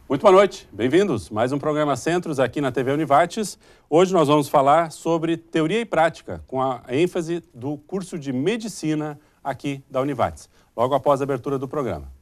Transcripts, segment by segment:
Muito boa noite, bem-vindos. Mais um programa Centros aqui na TV Univates. Hoje nós vamos falar sobre teoria e prática, com a ênfase do curso de Medicina aqui da Univates, logo após a abertura do programa.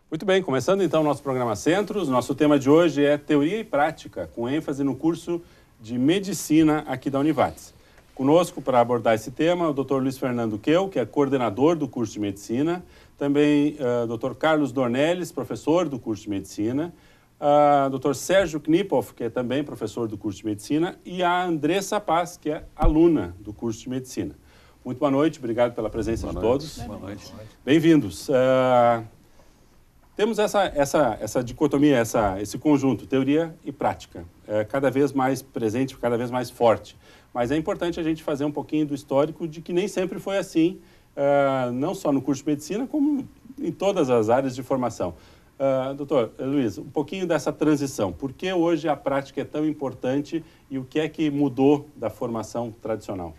Muito bem, começando então o nosso programa Centros. Nosso tema de hoje é teoria e prática, com ênfase no curso de Medicina aqui da Univates. Conosco para abordar esse tema o Dr. Luiz Fernando Queu, que é coordenador do curso de Medicina, também Dr. Carlos Dornelles, professor do curso de Medicina, Dr. Sérgio Knipoff, que é também professor do curso de Medicina, e a Andressa Paz, que é aluna do curso de Medicina. Muito boa noite, obrigado pela presença de todos. Boa noite. Bem-vindos. Temos essa dicotomia, esse conjunto, teoria e prática, cada vez mais presente, cada vez mais forte. Mas é importante a gente fazer um pouquinho do histórico de que nem sempre foi assim, não só no curso de Medicina, como em todas as áreas de formação. Doutor Luiz, um pouquinho dessa transição. Por que hoje a prática é tão importante e o que é que mudou da formação tradicional?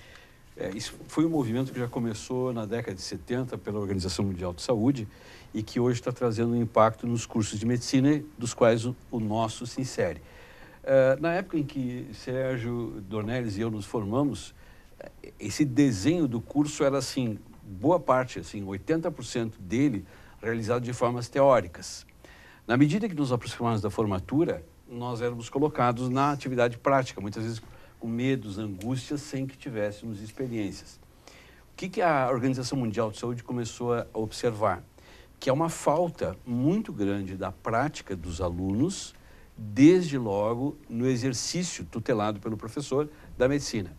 Isso foi um movimento que já começou na década de 70 pela Organização Mundial de Saúde e que hoje está trazendo um impacto nos cursos de medicina, dos quais o nosso se insere. Na época em que Sérgio Dornelles e eu nos formamos, esse desenho do curso era assim, boa parte, assim, 80% dele realizado de formas teóricas. Na medida que nos aproximamos da formatura, nós éramos colocados na atividade prática, muitas vezes com medos, angústias, sem que tivéssemos experiências. O que a Organização Mundial de Saúde começou a observar? Que é uma falta muito grande da prática dos alunos, desde logo no exercício tutelado pelo professor da medicina.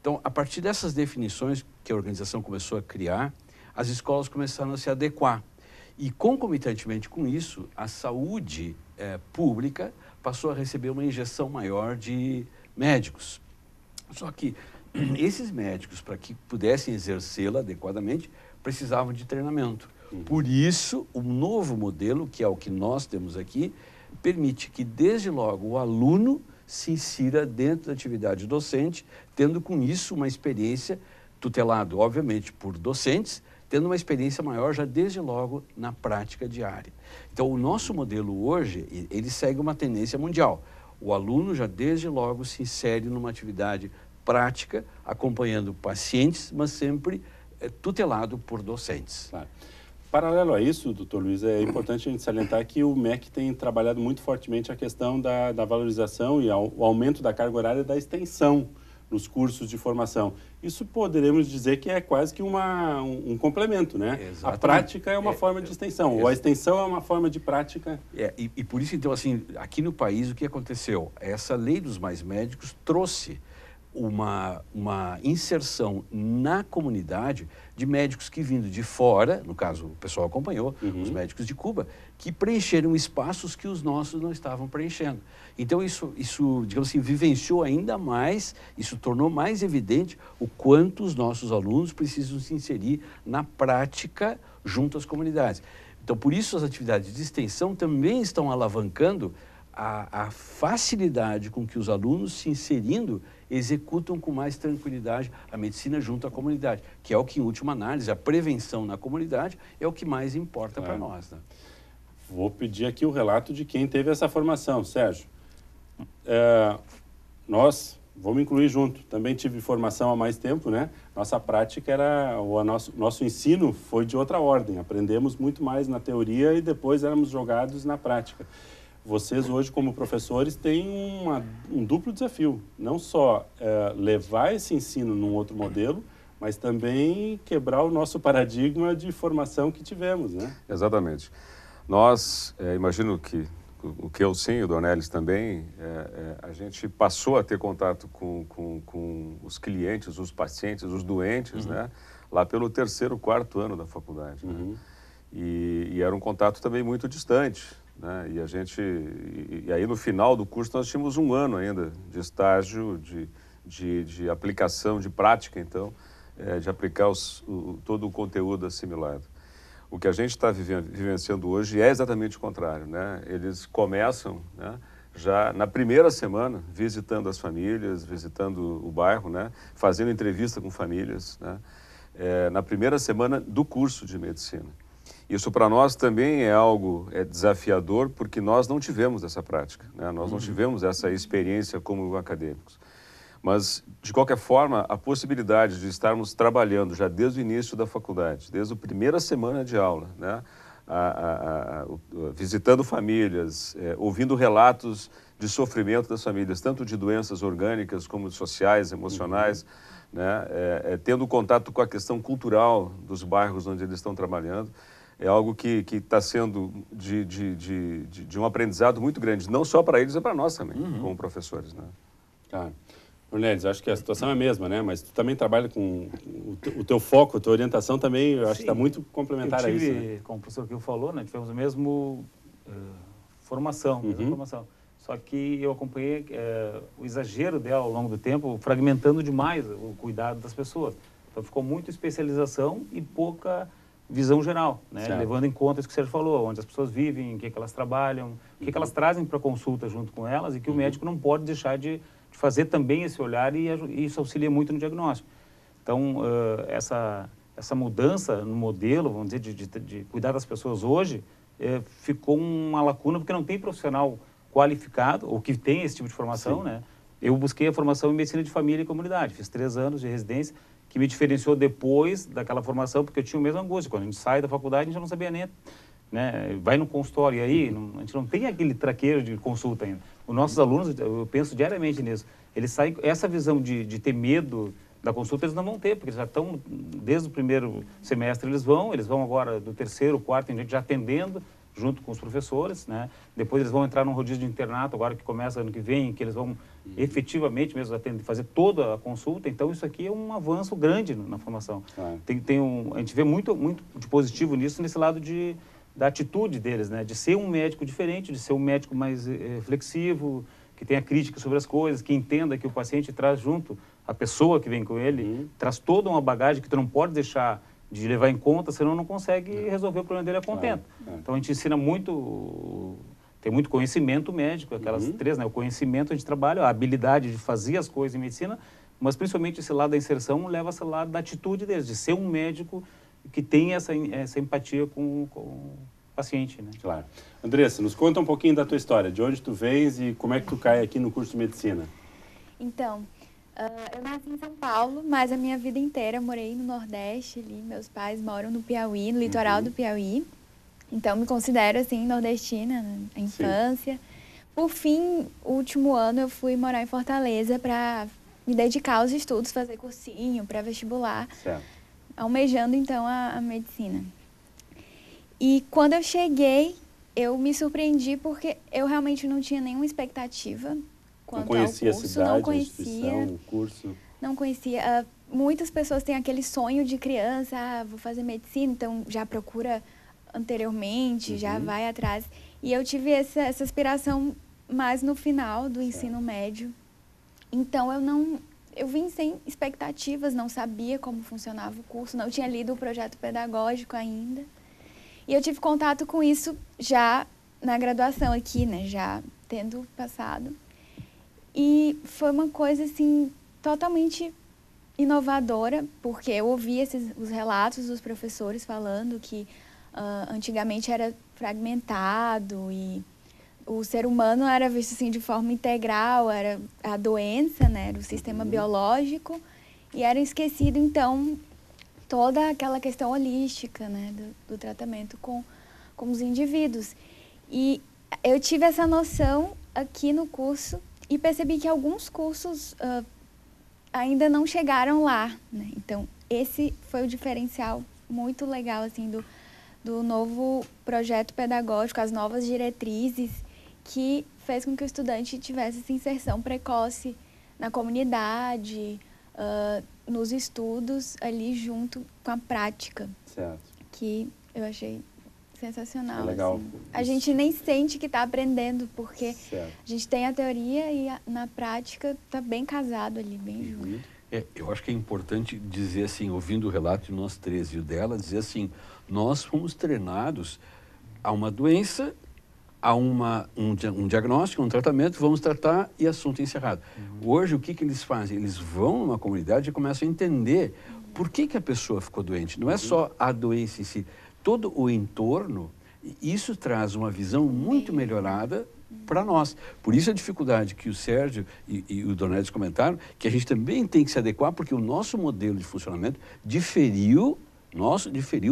Então, a partir dessas definições que a organização começou a criar, as escolas começaram a se adequar. E, concomitantemente com isso, a saúde pública passou a receber uma injeção maior de médicos. Só que esses médicos, para que pudessem exercê-la adequadamente, precisavam de treinamento. Por isso, o novo modelo, que é o que nós temos aqui, permite que, desde logo, o aluno se insira dentro da atividade docente, tendo com isso uma experiência, tutelado, obviamente, por docentes, tendo uma experiência maior já desde logo na prática diária. Então, o nosso modelo hoje, ele segue uma tendência mundial. O aluno já desde logo se insere numa atividade prática, acompanhando pacientes, mas sempre tutelado por docentes. Claro. Paralelo a isso, doutor Luiz, é importante a gente salientar que o MEC tem trabalhado muito fortemente a questão da valorização e o aumento da carga horária da extensão nos cursos de formação. Isso poderemos dizer que é quase que um complemento, né? Exatamente. A prática é uma forma de extensão, ou a extensão é uma forma de prática. E por isso, então, assim, aqui no país, o que aconteceu? Essa lei dos mais médicos trouxe uma inserção na comunidade de médicos que vindo de fora, no caso o pessoal acompanhou, os médicos de Cuba, que preencheram espaços que os nossos não estavam preenchendo. Então isso, digamos assim, vivenciou ainda mais, isso tornou mais evidente o quanto os nossos alunos precisam se inserir na prática junto às comunidades. Então, por isso as atividades de extensão também estão alavancando a facilidade com que os alunos se inserindo executam com mais tranquilidade a medicina junto à comunidade, que é o que, em última análise, a prevenção na comunidade é o que mais importa para nós. Né? Vou pedir aqui o relato de quem teve essa formação. Sérgio, vamos incluir junto, também tive formação há mais tempo, né? Nossa prática nosso ensino foi de outra ordem, aprendemos muito mais na teoria e depois éramos jogados na prática. Vocês hoje, como professores, têm um duplo desafio. Não só levar esse ensino num outro modelo, mas também quebrar o nosso paradigma de formação que tivemos, né? Exatamente. Nós, imagino que o que eu sim, o Dornelles também, a gente passou a ter contato com os clientes, os pacientes, os doentes, né? Lá pelo 3º, 4º ano da faculdade. Né? E era um contato também muito distante. Né? E aí no final do curso nós tínhamos 1 ano ainda de estágio, de aplicação, de prática, então, de aplicar todo o conteúdo assimilado. O que a gente está vivenciando hoje é exatamente o contrário, né? Eles começam, né, já na primeira semana, visitando as famílias, visitando o bairro, né, fazendo entrevista com famílias, né, na primeira semana do curso de medicina. Isso para nós também é algo desafiador, porque nós não tivemos essa prática, né? Nós não tivemos essa experiência como acadêmicos. Mas, de qualquer forma, a possibilidade de estarmos trabalhando já desde o início da faculdade, desde a primeira semana de aula, né? Visitando famílias, ouvindo relatos de sofrimento das famílias, tanto de doenças orgânicas como sociais, emocionais, né? Tendo contato com a questão cultural dos bairros onde eles estão trabalhando, é algo que está sendo de um aprendizado muito grande, não só para eles, é para nós também, como professores, né? Claro. Ornelis, acho que a situação é a mesma, né? Mas tu também trabalha com o teu foco, a tua orientação também, eu acho que está muito complementar a isso, né? Como o professor Kio falou, né? Tivemos a mesma formação, Só que eu acompanhei o exagero dela ao longo do tempo, fragmentando demais o cuidado das pessoas. Então ficou muita especialização e pouca visão geral, né? Levando em conta isso que o Sérgio falou, onde as pessoas vivem, o que elas trabalham, o que elas trazem para a consulta junto com elas, e que o médico não pode deixar de fazer também esse olhar, e isso auxilia muito no diagnóstico. Então, essa mudança no modelo, vamos dizer, de cuidar das pessoas hoje, ficou uma lacuna, porque não tem profissional qualificado, ou que tem esse tipo de formação, né? Eu busquei a formação em medicina de família e comunidade, fiz 3 anos de residência, que me diferenciou depois daquela formação, porque eu tinha o mesmo angústia. Quando a gente sai da faculdade, a gente não sabia nem, né? Vai no consultório, e aí a gente não tem aquele traqueiro de consulta ainda. Os nossos alunos, eu penso diariamente nisso, eles saem, essa visão de ter medo da consulta, eles não vão ter, porque eles já estão, desde o primeiro semestre eles vão agora do 3º, 4º, a gente já atendendo, junto com os professores, né? Depois eles vão entrar num rodízio de internato, agora que começa ano que vem, que eles vão efetivamente mesmo fazer toda a consulta. Então, isso aqui é um avanço grande na formação. A gente vê muito de positivo nisso, nesse lado da atitude deles, né? De ser um médico diferente, de ser um médico mais reflexivo, que tenha crítica sobre as coisas, que entenda que o paciente traz junto a pessoa que vem com ele, traz toda uma bagagem que tu não pode deixar de levar em conta, senão não consegue resolver o problema dele a contento. Então, a gente ensina muito, tem muito conhecimento médico, aquelas 3, né? O conhecimento a gente trabalha, a habilidade de fazer as coisas em medicina, mas principalmente esse lado da inserção leva esse lado da atitude deles, de ser um médico que tem essa empatia com o paciente, né? Claro. Andressa, nos conta um pouquinho da tua história, de onde tu vens e como é que tu cai aqui no curso de medicina. Então, eu nasci em São Paulo, mas a minha vida inteira eu morei no Nordeste ali. Meus pais moram no Piauí, no litoral do Piauí. Então, me considero, assim, nordestina na infância. Por fim, o último ano eu fui morar em Fortaleza para me dedicar aos estudos, fazer cursinho, pré-vestibular, almejando, então, a medicina. E quando eu cheguei, eu me surpreendi porque eu realmente não tinha nenhuma expectativa. Não conhecia a cidade, a instituição, o curso? Não conhecia. Muitas pessoas têm aquele sonho de criança, vou fazer medicina, então já procura anteriormente, já vai atrás. E eu tive essa aspiração mais no final do ensino médio. Então, eu vim sem expectativas, não sabia como funcionava o curso, não tinha lido o projeto pedagógico ainda. E eu tive contato com isso já na graduação aqui, né, já tendo passado. E foi uma coisa, assim, totalmente inovadora, porque eu ouvi os relatos dos professores falando que antigamente era fragmentado e o ser humano era visto, assim, de forma integral, era a doença, né, era o sistema biológico, e era esquecido, então, toda aquela questão holística, né, do tratamento com os indivíduos. E eu tive essa noção aqui no curso, e percebi que alguns cursos ainda não chegaram lá, né? Então, esse foi o diferencial muito legal, assim, do novo projeto pedagógico, as novas diretrizes, que fez com que o estudante tivesse essa inserção precoce na comunidade, nos estudos, ali junto com a prática. Certo. Que eu achei sensacional. É legal. Assim. A gente nem sente que está aprendendo, porque a gente tem a teoria e na prática está bem casado ali, bem junto. Eu acho que é importante dizer assim, ouvindo o relato de nós três e o dela, dizer assim, nós fomos treinados a uma doença, a um diagnóstico, um tratamento, vamos tratar e assunto encerrado. Hoje, o que eles fazem? Eles vão numa comunidade e começam a entender por que a pessoa ficou doente. Não é só a doença em si, todo o entorno, isso traz uma visão muito melhorada para nós. Por isso a dificuldade que o Sérgio e o Dornelles comentaram, que a gente também tem que se adequar, porque o nosso modelo de funcionamento diferiu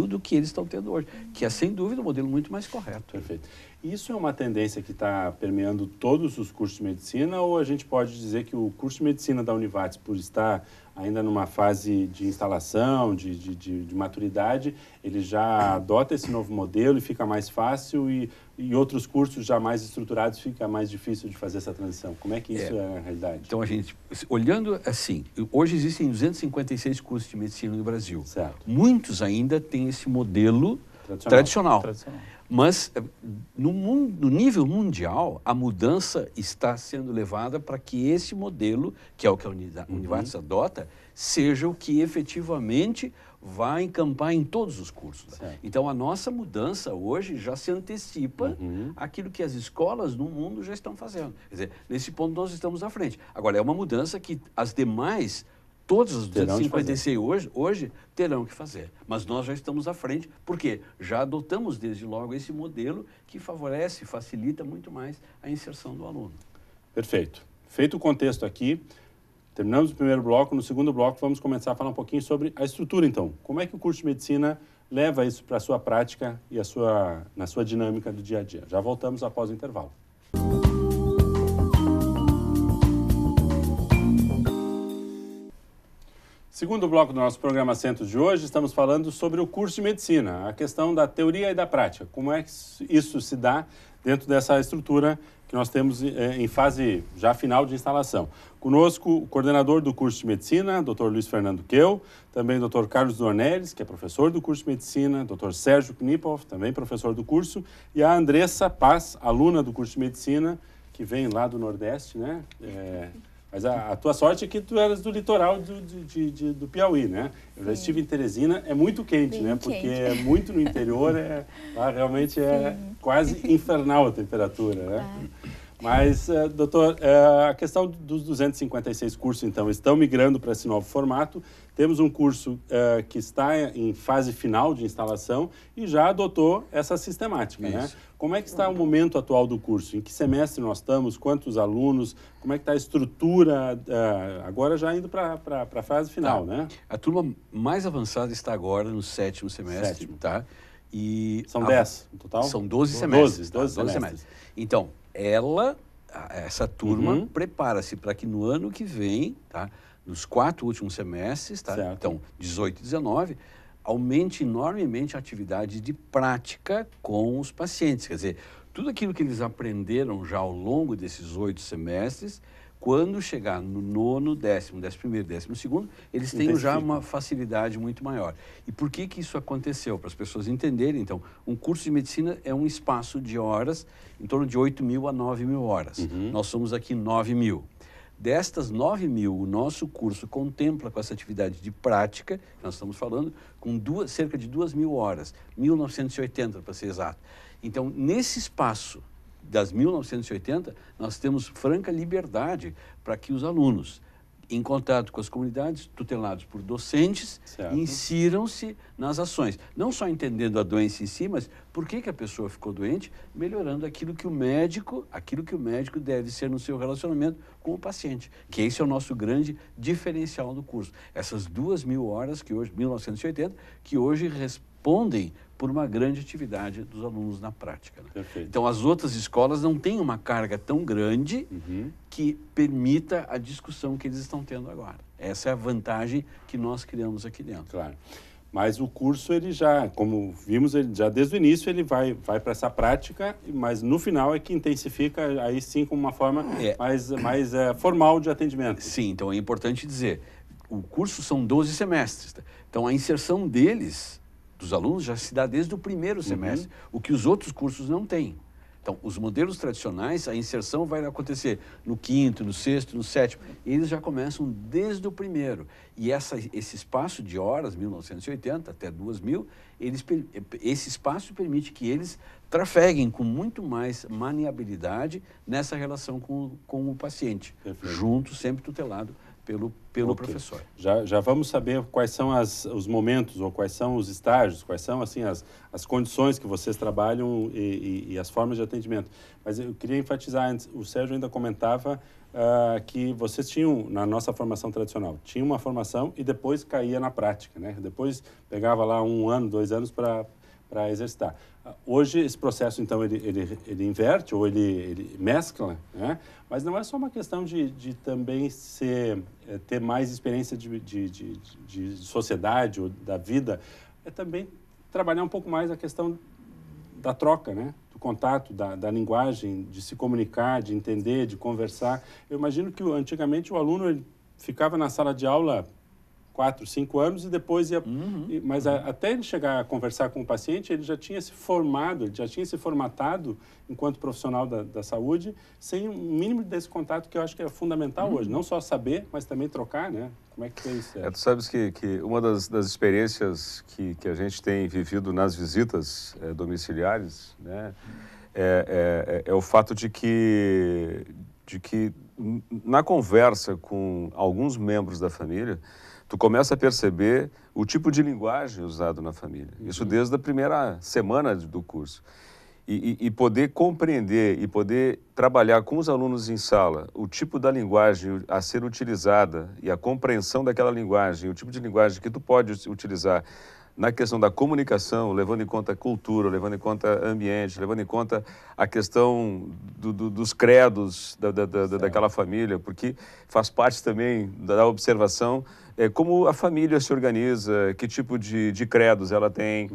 do que eles estão tendo hoje, que é, sem dúvida, um modelo muito mais correto. Perfeito. Isso é uma tendência que está permeando todos os cursos de medicina, ou a gente pode dizer que o curso de medicina da Univates, por estar ainda numa fase de instalação, de maturidade, ele já adota esse novo modelo e fica mais fácil, e outros cursos já mais estruturados fica mais difícil de fazer essa transição? Como é que isso é na realidade? Então, a gente, olhando assim, hoje existem 256 cursos de medicina no Brasil. Certo. Muitos ainda têm esse modelo tradicional. Mas, no nível mundial, a mudança está sendo levada para que esse modelo, que é o que a Univates adota, seja o que efetivamente vai encampar em todos os cursos. Certo. Então, a nossa mudança hoje já se antecipa àquilo que as escolas no mundo já estão fazendo. Quer dizer, nesse ponto nós estamos à frente. Agora, é uma mudança que as demais... Todas as 256 hoje terão que fazer, mas nós já estamos à frente, porque já adotamos desde logo esse modelo que favorece, facilita muito mais a inserção do aluno. Perfeito. Feito o contexto aqui, terminamos o primeiro bloco. No segundo bloco vamos começar a falar um pouquinho sobre a estrutura, então. Como é que o curso de medicina leva isso para a sua prática e na sua dinâmica do dia a dia? Já voltamos após o intervalo. Segundo bloco do nosso programa Centros de hoje, estamos falando sobre o curso de medicina, a questão da teoria e da prática. Como é que isso se dá dentro dessa estrutura que nós temos em fase já final de instalação? Conosco, o coordenador do curso de medicina, Dr. Luiz Fernando Queu, também Dr. Carlos Dornelles, que é professor do curso de medicina, Dr. Sérgio Knipoff, também professor do curso, e a Andressa Paz, aluna do curso de medicina, que vem lá do Nordeste, né? Mas a tua sorte é que tu eras do litoral do Piauí, né? Eu já estive em Teresina, é muito quente, Bem né? quente. Porque é muito no interior, lá realmente é quase infernal a temperatura, né? Mas, doutor, a questão dos 256 cursos, então, estão migrando para esse novo formato. Temos um curso que está em fase final de instalação e já adotou essa sistemática, né? Como é que está o momento atual do curso? Em que semestre nós estamos? Quantos alunos? Como é que está a estrutura? Agora já indo para a fase final, né? A turma mais avançada está agora no 7º semestre, tá? E São 10 no total? São 12 semestres. 12 semestres. Então, essa turma prepara-se para que no ano que vem, tá? Nos 4 últimos semestres, tá? Certo. Então, 18 e 19, aumente enormemente a atividade de prática com os pacientes. Quer dizer, tudo aquilo que eles aprenderam já ao longo desses 8 semestres, quando chegar no 9º, 10º, 11º, 12º, eles têm já uma facilidade muito maior. E por que isso aconteceu? Para as pessoas entenderem, então, um curso de medicina é um espaço de horas em torno de 8.000 a 9.000 horas. Nós somos aqui 9.000. Destas 9.000, o nosso curso contempla com essa atividade de prática, nós estamos falando, com cerca de 2.000 horas, 1.980 para ser exato. Então, nesse espaço das 1.980, nós temos franca liberdade para que os alunos, em contato com as comunidades, tutelados por docentes, insiram-se nas ações. Não só entendendo a doença em si, mas por que a pessoa ficou doente, melhorando aquilo que o médico deve ser no seu relacionamento com o paciente. Que esse é o nosso grande diferencial do curso. Essas 2.000 horas, que hoje, 1.980, que hoje respondem por uma grande atividade dos alunos na prática. Né? Então, as outras escolas não têm uma carga tão grande que permita a discussão que eles estão tendo agora. Essa é a vantagem que nós criamos aqui dentro. Claro. Mas o curso, ele já, como vimos, ele já desde o início ele vai para essa prática, mas no final é que intensifica, aí sim, com uma forma mais formal de atendimento. Sim, então é importante dizer, o curso são 12 semestres. Tá? Então, a inserção dos alunos já se dá desde o primeiro semestre, o que os outros cursos não têm. Então, os modelos tradicionais, a inserção vai acontecer no 5º, no 6º, no 7º. Eles já começam desde o primeiro. E esse espaço de horas, 1980 até 2000, esse espaço permite que eles trafeguem com muito mais maniabilidade nessa relação com o paciente, junto, sempre tutelado pelo professor. Já vamos saber quais são os momentos, ou quais são os estágios, quais são assim, as condições que vocês trabalham e as formas de atendimento. Mas eu queria enfatizar antes, o Sérgio ainda comentava que vocês tinham, na nossa formação tradicional, tinha uma formação e depois caía na prática, né? Depois pegava lá 1 ano, 2 anos para exercitar. Hoje, esse processo, então, ele inverte ou ele mescla, né? Mas não é só uma questão de também ter mais experiência de sociedade ou da vida, é também trabalhar um pouco mais a questão da troca, né? Do contato, da linguagem, de se comunicar, de entender, de conversar. Eu imagino que antigamente o aluno ele ficava na sala de aula 4, 5 anos e depois ia... Mas até ele chegar a conversar com o paciente, ele já tinha se formado, ele já tinha se formatado enquanto profissional da saúde, sem um mínimo desse contato que eu acho que é fundamental hoje. Não só saber, mas também trocar, né? Como é que foi isso? Tu sabes que uma das experiências que a gente tem vivido nas visitas domiciliares, né, é o fato de que na conversa com alguns membros da família, tu começa a perceber o tipo de linguagem usado na família. Isso desde a primeira semana do curso. E poder compreender e poder trabalhar com os alunos em sala o tipo da linguagem a ser utilizada e a compreensão daquela linguagem, o tipo de linguagem que tu pode utilizar na questão da comunicação, levando em conta a cultura, levando em conta ambiente, levando em conta a questão dos credos daquela família, porque faz parte também da observação como a família se organiza, que tipo de credos ela tem,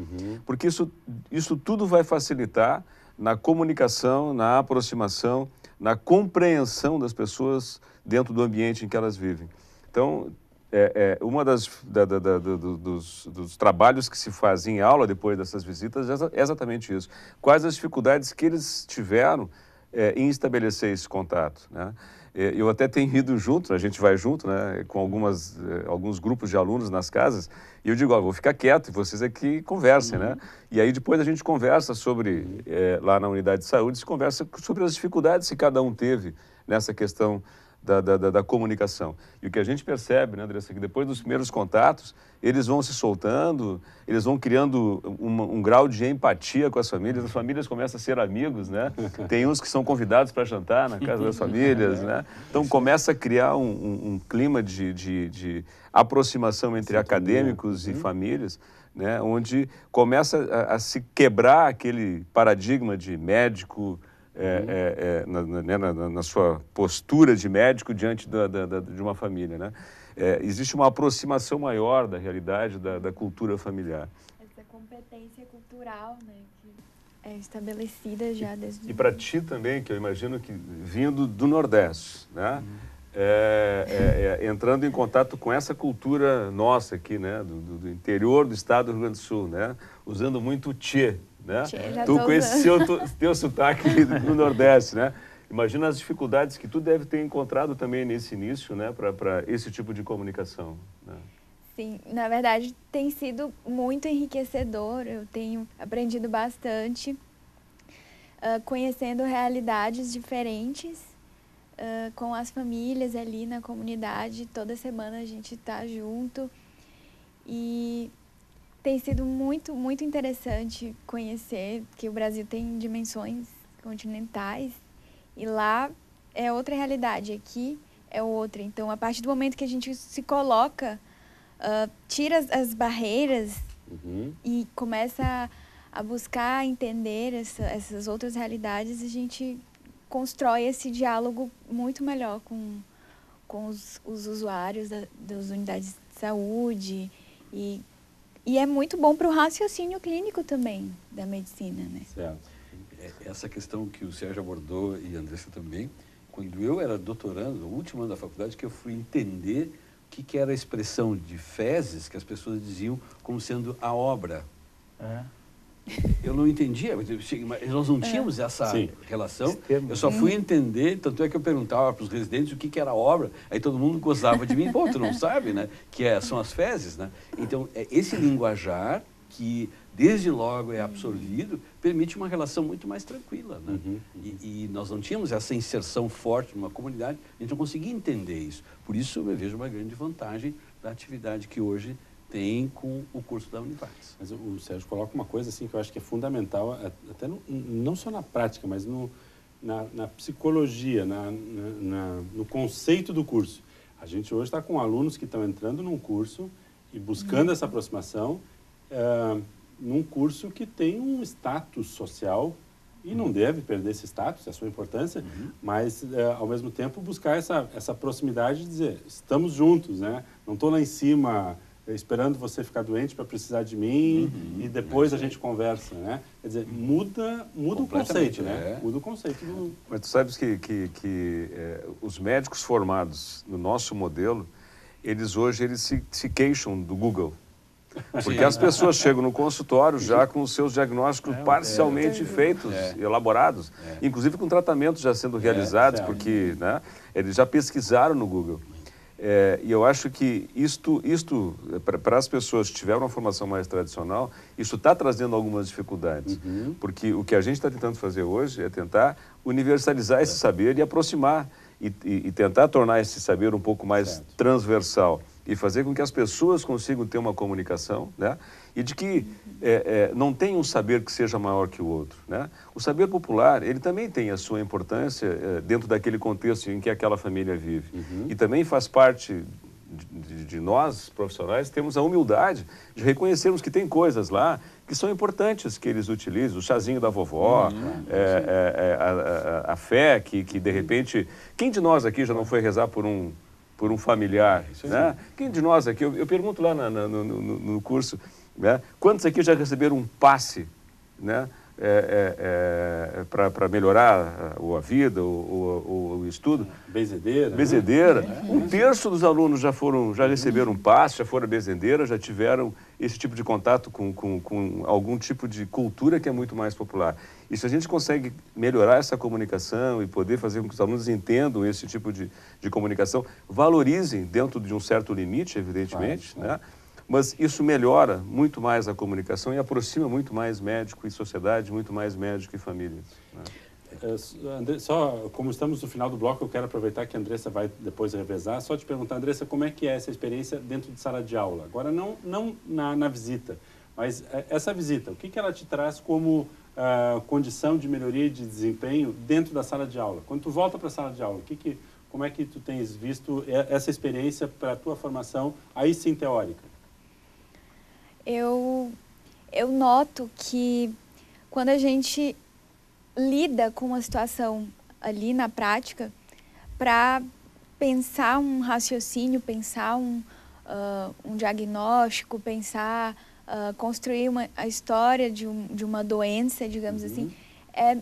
porque isso tudo vai facilitar na comunicação, na aproximação, na compreensão das pessoas dentro do ambiente em que elas vivem. Então, uma dos trabalhos que se faz em aula depois dessas visitas é exatamente isso. Quais as dificuldades que eles tiveram em estabelecer esse contato, né? Eu até tenho ido junto, a gente vai junto, né, com alguns grupos de alunos nas casas, e eu digo, vou ficar quieto e vocês aqui conversem, né? E aí depois a gente conversa sobre, lá na unidade de saúde, se conversa sobre as dificuldades que cada um teve nessa questão da comunicação. E o que a gente percebe, né, Andressa, que depois dos primeiros contatos, eles vão se soltando, eles vão criando um grau de empatia com as famílias começam a ser amigos, né? Tem uns que são convidados para jantar na casa das famílias, né? Então começa a criar um clima de aproximação entre acadêmicos e famílias, né? Onde começa a se quebrar aquele paradigma de médico, na sua postura de médico diante de uma família, né? Existe uma aproximação maior da realidade, da cultura familiar. Essa competência cultural, né, que é estabelecida já desde... E para ti também, que eu imagino que vindo do Nordeste, né? Entrando em contato com essa cultura nossa aqui, né? Do interior do estado do Rio Grande do Sul, né? Usando muito o tchê, né? Tu com esse teu sotaque do Nordeste, né? Imagina as dificuldades que tu deve ter encontrado também nesse início, né? Para esse tipo de comunicação, né? Sim, na verdade tem sido muito enriquecedor, eu tenho aprendido bastante, conhecendo realidades diferentes, com as famílias ali na comunidade. Toda semana a gente está junto e tem sido muito, muito interessante conhecer que o Brasil tem dimensões continentais e lá é outra realidade, aqui é outra. Então, a partir do momento que a gente se coloca, tira as barreiras e começa a buscar entender essas outras realidades, a gente constrói esse diálogo muito melhor com os usuários das unidades de saúde e é muito bom para o raciocínio clínico também da medicina, né? Certo. Essa questão que o Sérgio abordou e a Andressa também, quando eu era doutorando, no último ano da faculdade, que eu fui entender o que era a expressão de fezes que as pessoas diziam como sendo a obra. eu não entendia, mas nós não tínhamos essa relação. Eu só fui entender, tanto é que eu perguntava para os residentes o que era a obra, aí todo mundo gozava de mim, pô, tu não sabe, né? São as fezes, né? Então, esse linguajar que desde logo é absorvido, permite uma relação muito mais tranquila, né? E nós não tínhamos essa inserção forte numa comunidade, a gente não conseguia entender isso. Por isso eu vejo uma grande vantagem da atividade que hoje tem com o curso da Univates. Mas o Sérgio coloca uma coisa assim que eu acho que é fundamental, até não só na prática, mas na psicologia, no conceito do curso. A gente hoje está com alunos que estão entrando num curso e buscando essa aproximação, num curso que tem um status social e não deve perder esse status, a sua importância, mas, ao mesmo tempo, buscar essa proximidade de dizer, estamos juntos, né? Não estou lá em cima esperando você ficar doente para precisar de mim e depois a gente conversa, né? Quer dizer, muda o conceito, né? Muda o conceito. Mas tu sabes que os médicos formados no nosso modelo, eles hoje se queixam do Google. Porque as pessoas chegam no consultório já com os seus diagnósticos parcialmente feitos, elaborados, inclusive com tratamentos já sendo realizados, porque né, eles já pesquisaram no Google. E eu acho que isto para as pessoas que tiveram uma formação mais tradicional, isso está trazendo algumas dificuldades. Porque o que a gente está tentando fazer hoje é tentar universalizar esse saber e aproximar, e tentar tornar esse saber um pouco mais transversal. E fazer com que as pessoas consigam ter uma comunicação, né? E de que não tem um saber que seja maior que o outro, né? O saber popular, ele também tem a sua importância dentro daquele contexto em que aquela família vive. E também faz parte de nós, profissionais, temos a humildade de reconhecermos que tem coisas lá que são importantes que eles utilizam, o chazinho da vovó, a fé que de repente... Quem de nós aqui já não foi rezar por um familiar, né? Quem de nós aqui, eu pergunto lá no curso, né? Quantos aqui já receberam um passe, né? Para melhorar a vida, o estudo? Benzedeira. Benzedeira. Né? Um terço dos alunos já receberam um passe, já foram benzedeira, já tiveram esse tipo de contato com algum tipo de cultura que é muito mais popular. E se a gente consegue melhorar essa comunicação e poder fazer com que os alunos entendam esse tipo de comunicação, valorizem dentro de um certo limite, evidentemente, né? Mas isso melhora muito mais a comunicação e aproxima muito mais médico e sociedade, muito mais médico e família. Né? André, só como estamos no final do bloco, eu quero aproveitar que a Andressa vai depois revezar, só te perguntar, Andressa, como é que é essa experiência dentro de sala de aula? Agora, não na visita, mas essa visita, o que ela te traz como condição de melhoria de desempenho dentro da sala de aula? Quando tu volta para a sala de aula, como é que tu tens visto essa experiência para a tua formação, aí sim teórica? Eu noto que quando a gente lida com uma situação ali na prática, para pensar um raciocínio, pensar um diagnóstico, pensar, construir a história de uma doença, digamos assim, é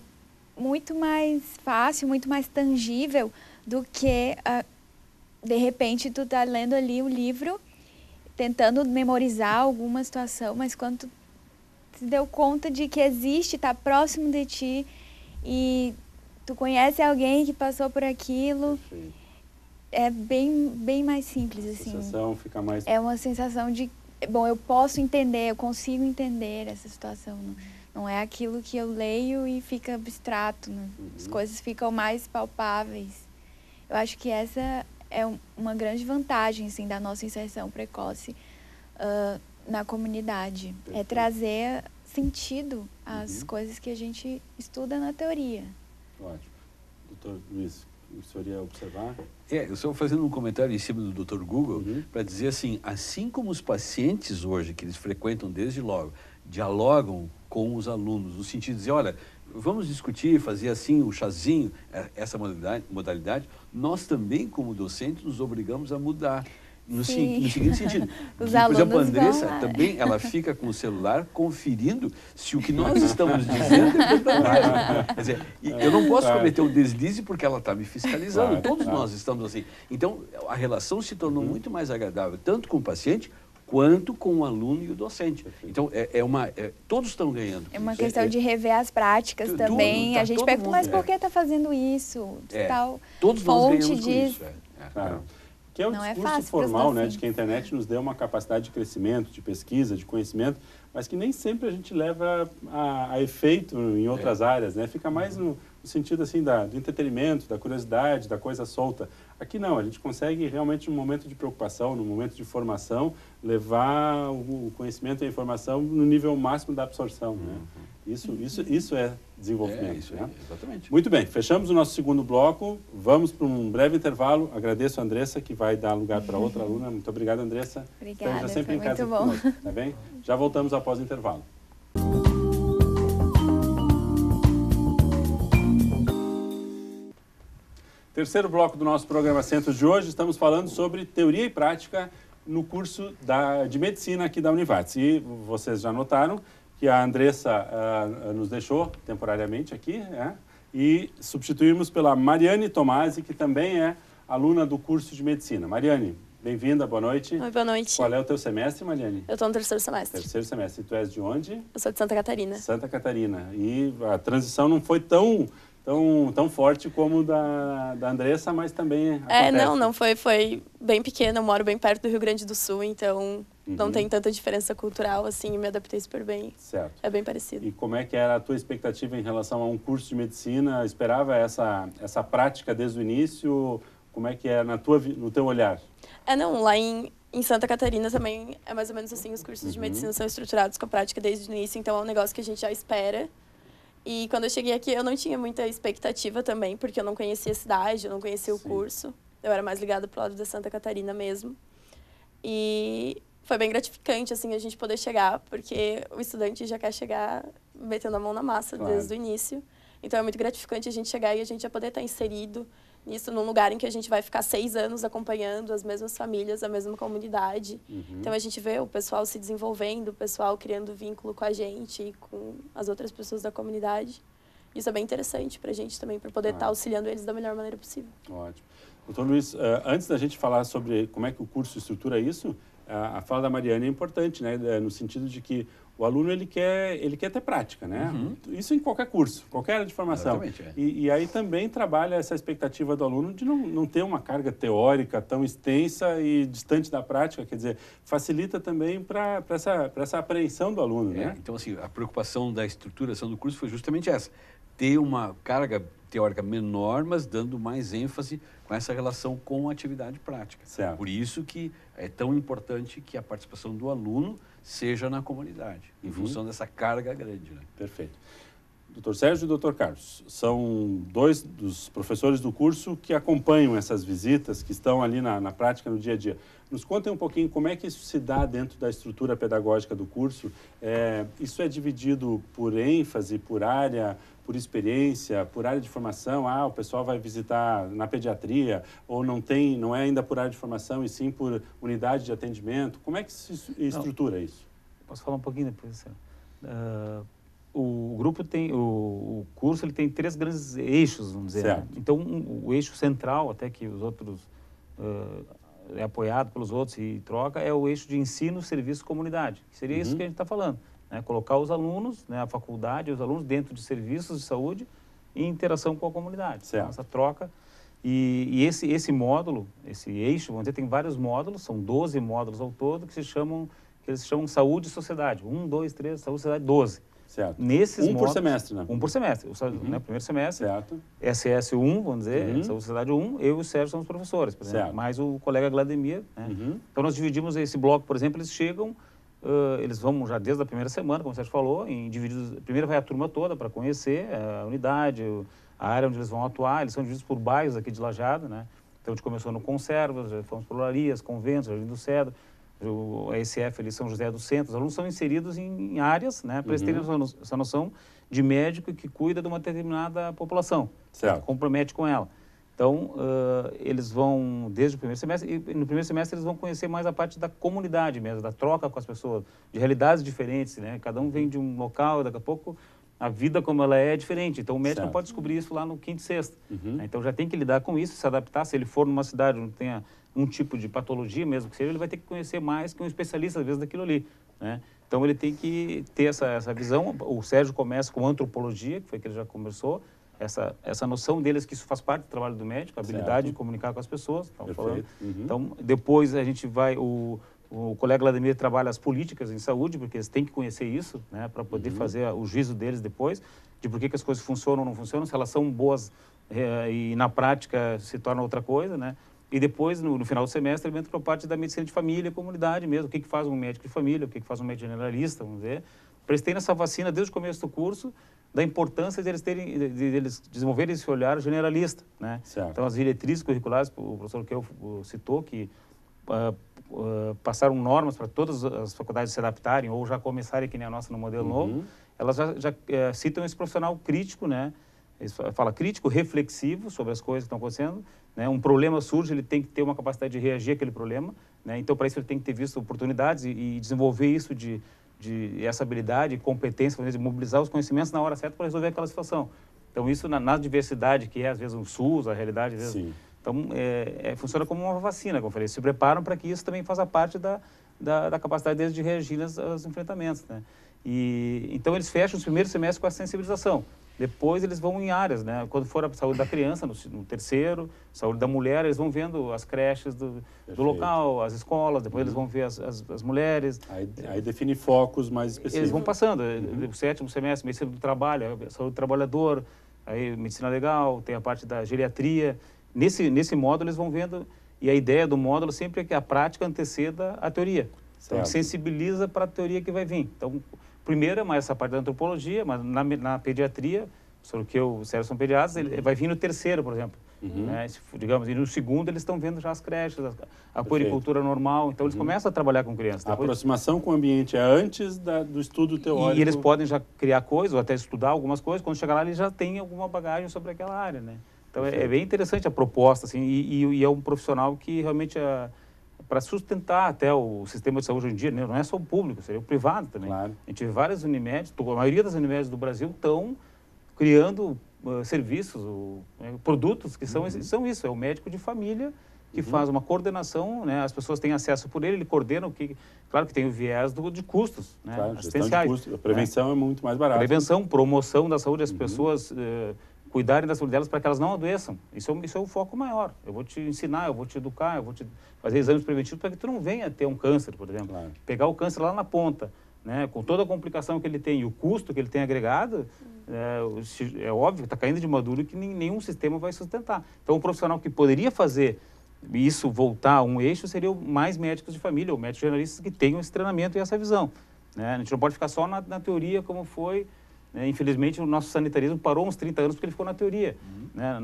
muito mais fácil, muito mais tangível do que, de repente, tu tá lendo ali o livro, tentando memorizar alguma situação, mas quando tu se deu conta de que existe, está próximo de ti e tu conhece alguém que passou por aquilo, é bem mais simples, assim. A sensação fica mais... É uma sensação de, bom, eu posso entender, eu consigo entender essa situação. Não é aquilo que eu leio e fica abstrato, né? As coisas ficam mais palpáveis. Eu acho que essa é uma grande vantagem, assim, da nossa inserção precoce na comunidade. Perfeito. É trazer sentido às coisas que a gente estuda na teoria. Ótimo. Doutor Luiz, o senhor ia observar? Eu estou fazendo um comentário em cima do Dr. Google para dizer assim como os pacientes hoje, que eles frequentam desde logo, dialogam com os alunos, no sentido de dizer, olha, vamos discutir, fazer assim o chazinho, essa modalidade, nós também, como docentes, nos obrigamos a mudar. No seguinte sentido, por exemplo, a Andressa também, ela fica com o celular conferindo se o que nós estamos dizendo é verdade. Quer dizer, eu não posso cometer um deslize porque ela está me fiscalizando, todos nós estamos assim. Então, a relação se tornou muito mais agradável, tanto com o paciente quanto com o aluno e o docente. Então, todos estão ganhando. É uma questão de rever as práticas também. A gente pergunta, mas por que está fazendo isso? Tal todos nós fonte ganhamos diz... com isso. Que é o discurso formal, né, de que a internet nos deu uma capacidade de crescimento, de pesquisa, de conhecimento, mas que nem sempre a gente leva a efeito em outras áreas, né? Fica mais no sentido assim do entretenimento, da curiosidade, da coisa solta. Aqui não, a gente consegue realmente num momento de preocupação, num momento de formação, levar o conhecimento e a informação no nível máximo da absorção, né? Isso é desenvolvimento. Isso né? Exatamente. Muito bem, fechamos o nosso segundo bloco, vamos para um breve intervalo. Agradeço a Andressa, que vai dar lugar para outra aluna. Muito obrigado, Andressa. Obrigada, Esteja sempre foi em casa muito bom. conosco, tá bem? Já voltamos após o intervalo. Terceiro bloco do nosso programa Centros de hoje, estamos falando sobre teoria e prática no curso de medicina aqui da Univates. E vocês já notaram que a Andressa nos deixou temporariamente aqui, e substituímos pela Mariane Tomasi, que também é aluna do curso de medicina. Mariane, bem-vinda, boa noite. Oi, boa noite. Qual é o teu semestre, Mariane? Eu estou no terceiro semestre. Terceiro semestre. E tu és de onde? Eu sou de Santa Catarina. Santa Catarina. E a transição não foi tão forte como da Andressa, mas também acontece. Não foi bem pequena, eu moro bem perto do Rio Grande do Sul, então não tem tanta diferença cultural, assim, e me adaptei super bem. Certo. É bem parecido. E como é que era a tua expectativa em relação a um curso de medicina? Esperava essa prática desde o início? Como é que é no teu olhar? Lá em Santa Catarina também é mais ou menos assim, os cursos de medicina são estruturados com a prática desde o início, então é um negócio que a gente já espera. E quando eu cheguei aqui, eu não tinha muita expectativa também, porque eu não conhecia a cidade, eu não conhecia o curso. Eu era mais ligada pro lado da Santa Catarina mesmo. E foi bem gratificante, assim, a gente poder chegar, porque o estudante já quer chegar metendo a mão na massa desde o início. Então, é muito gratificante a gente chegar e a gente já poder estar inserido nisso, num lugar em que a gente vai ficar 6 anos acompanhando as mesmas famílias, a mesma comunidade. Então, a gente vê o pessoal se desenvolvendo, o pessoal criando vínculo com a gente e com as outras pessoas da comunidade. Isso é bem interessante para a gente também, para poder estar auxiliando eles da melhor maneira possível. Ótimo. Doutor Luiz, antes da gente falar sobre como é que o curso estrutura isso, a fala da Mariane é importante, né? No sentido de que o aluno ele quer ter prática, né? Isso em qualquer curso, qualquer área de formação. E aí também trabalha essa expectativa do aluno de não ter uma carga teórica tão extensa e distante da prática, quer dizer, facilita também para essa apreensão do aluno, né? Então, assim, a preocupação da estruturação do curso foi justamente essa, ter uma carga teórica menor, mas dando mais ênfase com essa relação com a atividade prática. Certo. Por isso que é tão importante que a participação do aluno seja na comunidade, em função dessa carga grande. Né? Perfeito. Dr. Sérgio e Dr. Carlos, são 2 dos professores do curso que acompanham essas visitas, que estão ali na prática, no dia a dia. Nos contem um pouquinho como é que isso se dá dentro da estrutura pedagógica do curso. Isso é dividido por ênfase, por área, por experiência, por área de formação? O pessoal vai visitar na pediatria, ou não é ainda por área de formação, e sim por unidade de atendimento? Como é que se estrutura isso? Posso falar um pouquinho depois? O grupo o curso ele tem 3 grandes eixos, vamos dizer. Certo. Né? Então, o eixo central, até que os outros é apoiado pelos outros e troca, é o eixo de ensino, serviço, comunidade. Que seria isso que a gente está falando. Né? Colocar os alunos, né, a faculdade, os alunos dentro de serviços de saúde em interação com a comunidade. Certo. Então, essa troca. E esse módulo, esse eixo, vamos dizer, tem vários módulos, são 12 módulos ao todo, que eles chamam saúde e sociedade. 1, 2, 3, saúde e sociedade, 12. Certo. Nesses por semestre, né? 1 por semestre. Né, primeiro semestre, certo. SS1, vamos dizer, saúde e sociedade 1, eu e o Sérgio somos professores, por exemplo, mais o colega Glademir. Né? Então, nós dividimos esse bloco, por exemplo, eles chegam... eles vão já desde a primeira semana, como o Sérgio falou, divididos. Primeiro vai a turma toda para conhecer a unidade, a área onde eles vão atuar. Eles são divididos por bairros aqui de Lajeado, né? Então a gente começou no Conservas, já fomos por Olarias, Conventos, Jardim do Cedro, a ECF ali São José do Centro. Os alunos são inseridos em áreas, né? Para eles terem essa noção de médico que cuida de uma determinada população, certo. Que compromete com ela. Então, eles vão, desde o primeiro semestre, e no primeiro semestre eles vão conhecer mais a parte da comunidade mesmo, da troca com as pessoas, de realidades diferentes, né? Cada um vem de um local, e daqui a pouco a vida como ela é diferente. Então, o médico Certo. não pode descobrir isso lá no quinto e sexto. Né? Então, já tem que lidar com isso, se adaptar. Se ele for numa cidade onde tenha um tipo de patologia, mesmo que seja, ele vai ter que conhecer mais que um especialista, às vezes, daquilo ali. Né? Então, ele tem que ter essa visão. O Sérgio começa com antropologia, que foi que ele já conversou, essa noção deles que isso faz parte do trabalho do médico, a habilidade de comunicar com as pessoas. Falando. Então, depois a gente vai... O colega Vladimir trabalha as políticas em saúde, porque eles têm que conhecer isso, né, para poder fazer o juízo deles depois, de por que as coisas funcionam ou não funcionam, se elas são boas e na prática se torna outra coisa, né? E depois, no final do semestre, ele entra para a parte da medicina de família e comunidade mesmo, o que faz um médico de família, o que faz um médico generalista, vamos dizer. Prestei nessa vacina desde o começo do curso, da importância de eles desenvolverem esse olhar generalista, né? Certo. Então, as diretrizes curriculares, o professor Keu citou, que passaram normas para todas as faculdades se adaptarem ou já começarem que nem a nossa no modelo novo, elas já citam esse profissional crítico, né? Fala crítico, reflexivo sobre as coisas que estão acontecendo, né? Um problema surge, ele tem que ter uma capacidade de reagir àquele problema, né? Então, para isso, ele tem que ter visto oportunidades e desenvolver isso de essa habilidade e competência, de mobilizar os conhecimentos na hora certa para resolver aquela situação. Então, isso na diversidade, que é, às vezes, o SUS, a realidade, às vezes... Sim. Então, funciona como uma vacina, como eu falei. Se preparam para que isso também faça parte da capacidade deles de reagir aos enfrentamentos, né? Então, eles fecham os primeiros semestres com a sensibilização. Depois, eles vão em áreas, né? Quando for a saúde da criança, no terceiro, saúde da mulher, eles vão vendo as creches do local, as escolas, depois eles vão ver as mulheres. Aí define focos mais específicos. Eles vão passando. O sétimo semestre, medicina do trabalho, saúde do trabalhador, aí medicina legal, tem a parte da geriatria. Nesse módulo, eles vão vendo, e a ideia do módulo sempre é que a prática anteceda a teoria. Então, sensibiliza para a teoria que vai vir. Então, primeiro é mais essa parte da antropologia, mas na pediatria, sobre o que o Sérgio são pediatras, ele vai vir no terceiro, por exemplo. Né? Digamos, e no segundo, eles estão vendo já as creches, a puericultura normal. Então, eles começam a trabalhar com crianças. A aproximação com o ambiente é antes do estudo teórico. E eles podem já criar coisas, ou até estudar algumas coisas. Quando chegar lá, eles já têm alguma bagagem sobre aquela área, né? Então, é bem interessante a proposta, assim, e é um profissional que realmente, para sustentar até o sistema de saúde hoje em dia, né, não é só o público, seria o privado também. Claro. A gente vê várias Unimedes, a maioria das Unimedes do Brasil estão criando serviços, produtos que são isso, é o médico de família que faz uma coordenação, né, as pessoas têm acesso por ele coordena claro que tem o viés de custos, né, claro, assistenciais. De custo. A prevenção é muito mais barata. Prevenção, promoção da saúde, as pessoas... cuidarem da saúde delas para que elas não adoeçam. Isso é o foco maior. Eu vou te ensinar, eu vou te educar, eu vou te fazer exames preventivos para que tu não venha ter um câncer, por exemplo. Claro. Pegar o câncer lá na ponta, né? Com toda a complicação que ele tem e o custo que ele tem agregado, é óbvio, está caindo de maduro que nenhum sistema vai sustentar. Então, um profissional que poderia fazer isso voltar a um eixo seria mais médicos de família ou médicos generalistas que tenham esse treinamento e essa visão. Né? A gente não pode ficar só na teoria como foi. Infelizmente, o nosso sanitarismo parou uns 30 anos porque ele ficou na teoria. Né?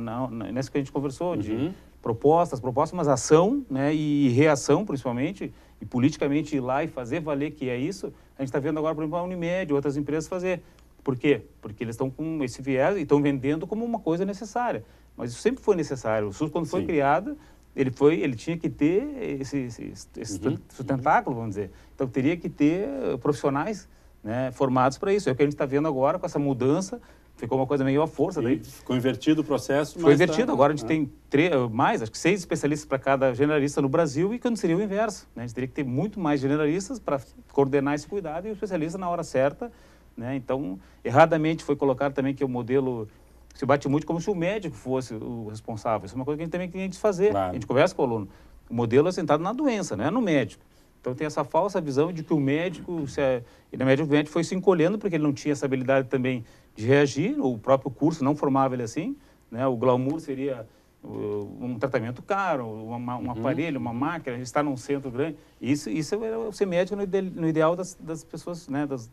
Nessa que a gente conversou, de propostas, mas ação, né? E reação, principalmente, e politicamente ir lá e fazer valer que é isso. A gente está vendo agora, por exemplo, a Unimed e outras empresas fazer. Por quê? Porque eles estão com esse viés e estão vendendo como uma coisa necessária. Mas isso sempre foi necessário. O SUS, quando foi criado, ele tinha que ter esse sustentáculo, vamos dizer. Então, teria que ter profissionais, né, formados para isso. É o que a gente está vendo agora com essa mudança. Ficou uma coisa meio à força. Daí ficou invertido o processo. Foi invertido. Agora a gente tem acho que 6 especialistas para cada generalista no Brasil e quando seria o inverso. Né? A gente teria que ter muito mais generalistas para coordenar esse cuidado e o especialista na hora certa. Né? Então, erradamente foi colocado também que o modelo se bate muito como se o médico fosse o responsável. Isso é uma coisa que a gente também tem que desfazer. Claro. A gente conversa com o aluno. O modelo é sentado na doença, não é no médico. Então, tem essa falsa visão de que o médico, o médico foi se encolhendo porque ele não tinha essa habilidade também de reagir, o próprio curso não formava ele assim, né? O glamour seria um tratamento caro, um aparelho, uma máquina, estar num centro grande. Isso é ser médico no ideal das pessoas, né? Dos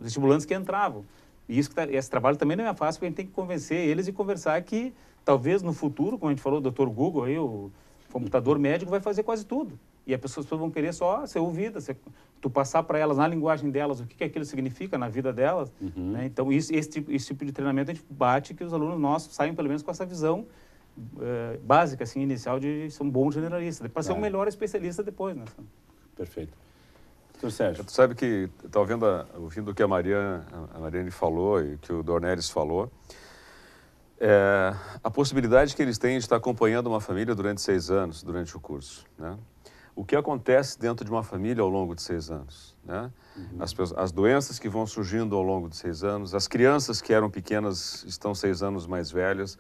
estimulantes que entravam. E esse trabalho também não é fácil, porque a gente tem que convencer eles e conversar que talvez no futuro, como a gente falou, o Dr. Google, aí, o computador médico vai fazer quase tudo. E as pessoas vão querer só ser ouvidas, tu passar para elas, na linguagem delas, o que aquilo significa na vida delas. Né? Então, esse tipo de treinamento a gente bate que os alunos nossos saiam pelo menos com essa visão básica, assim, inicial de ser um bom generalista, para ser um melhor especialista depois. Né? Perfeito. Doutor Sérgio. Tu sabe que, ouvindo o que a Mariane falou e que o Dornelles falou, a possibilidade que eles têm de estar acompanhando uma família durante 6 anos, durante o curso, né? O que acontece dentro de uma família ao longo de 6 anos, né? As doenças que vão surgindo ao longo de 6 anos, as crianças que eram pequenas estão 6 anos mais velhas,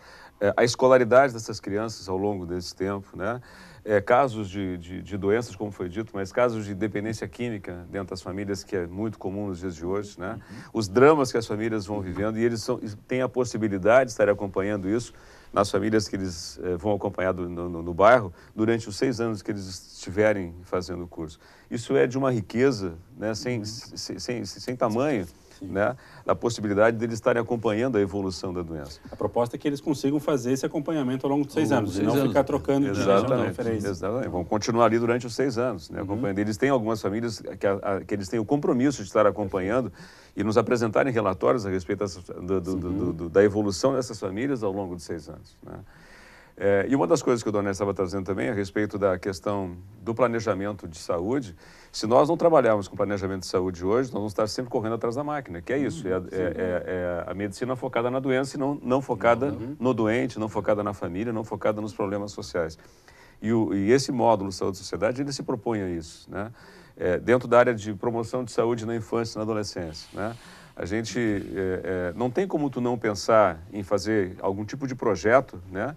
a escolaridade dessas crianças ao longo desse tempo, né? Casos de doenças, como foi dito, mas casos de dependência química dentro das famílias, que é muito comum nos dias de hoje, né? Os dramas que as famílias vão vivendo, e eles têm a possibilidade de estar acompanhando isso nas famílias que eles vão acompanhar no bairro durante os 6 anos que eles estiverem fazendo o curso. Isso é de uma riqueza, né, sem tamanho, né, da possibilidade deles estarem acompanhando a evolução da doença. A proposta é que eles consigam fazer esse acompanhamento ao longo de 6 anos, e não ficar trocando de referência. Exatamente. Vão continuar ali durante os 6 anos, né, acompanhando. Eles têm algumas famílias que eles têm o compromisso de estar acompanhando e nos apresentarem relatórios a respeito da evolução dessas famílias ao longo de 6 anos, né? E uma das coisas que o Dornelles estava trazendo também a respeito da questão do planejamento de saúde, se nós não trabalharmos com planejamento de saúde hoje, nós vamos estar sempre correndo atrás da máquina, que é isso, é a medicina focada na doença e não focada no doente, não focada na família, não focada nos problemas sociais. E esse módulo Saúde e Sociedade, ele se propõe a isso, né? Dentro da área de promoção de saúde na infância e na adolescência, né? A gente não tem como tu não pensar em fazer algum tipo de projeto, né,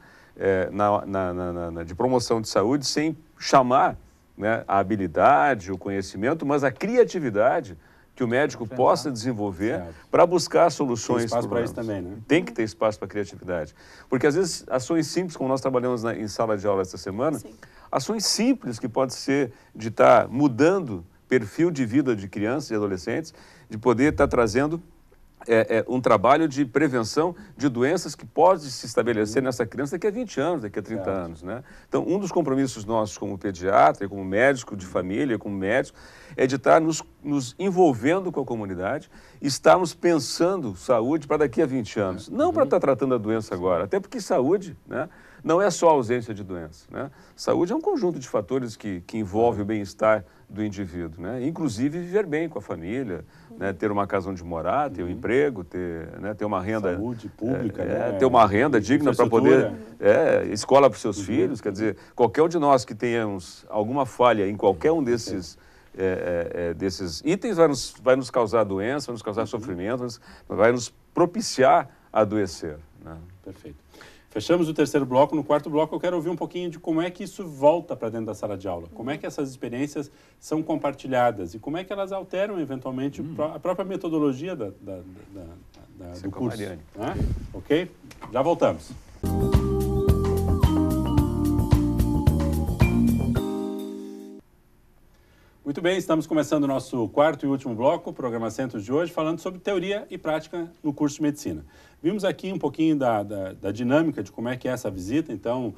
de promoção de saúde sem chamar, né, a habilidade, o conhecimento, mas a criatividade que o médico possa desenvolver para buscar soluções. Tem espaço para isso também, né? Tem que ter espaço para criatividade. Porque às vezes ações simples, como nós trabalhamos em sala de aula esta semana, ações simples que podem ser de estar mudando perfil de vida de crianças e adolescentes, de poder estar trazendo um trabalho de prevenção de doenças que pode se estabelecer nessa criança daqui a 20 anos, daqui a 30 anos, né? Então, um dos compromissos nossos como pediatra, como médico de família, como médico, é de estar nos envolvendo com a comunidade, estarmos pensando saúde para daqui a 20 anos. Não para estar tratando a doença agora, até porque saúde, né, não é só a ausência de doença, né? Saúde é um conjunto de fatores que envolve o bem-estar do indivíduo, né? Inclusive viver bem com a família, né? Ter uma casa onde morar, ter um emprego, ter uma renda... Saúde pública, né? Ter uma renda digna para poder... escola para os seus filhos, quer dizer, qualquer um de nós que tenhamos alguma falha em qualquer um desses itens vai nos causar doença, vai nos causar sofrimento, vai nos propiciar a adoecer, né? Perfeito. Fechamos o terceiro bloco. No quarto bloco eu quero ouvir um pouquinho de como é que isso volta para dentro da sala de aula. Como é que essas experiências são compartilhadas e como é que elas alteram, eventualmente, a própria metodologia do curso. Né? Ok? Já voltamos. Muito bem, estamos começando o nosso quarto e último bloco, o programa Centros de hoje, falando sobre teoria e prática no curso de medicina. Vimos aqui um pouquinho da dinâmica de como é que é essa visita, então,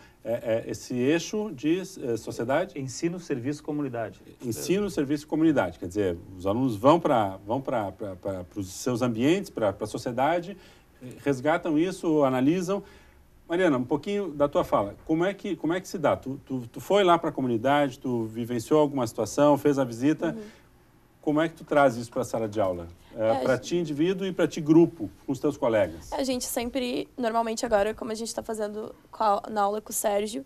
esse eixo de sociedade... Ensino, serviço, comunidade. Ensino, serviço e comunidade, quer dizer, os alunos vão para os seus ambientes, para a sociedade, resgatam isso, analisam. Mariana, um pouquinho da tua fala. Como é que se dá? Tu foi lá para a comunidade, tu vivenciou alguma situação, fez a visita. Como é que tu traz isso para a sala de aula? Para ti, indivíduo, e para ti, grupo, com os teus colegas? A gente sempre, normalmente agora, como a gente está fazendo na aula com o Sérgio,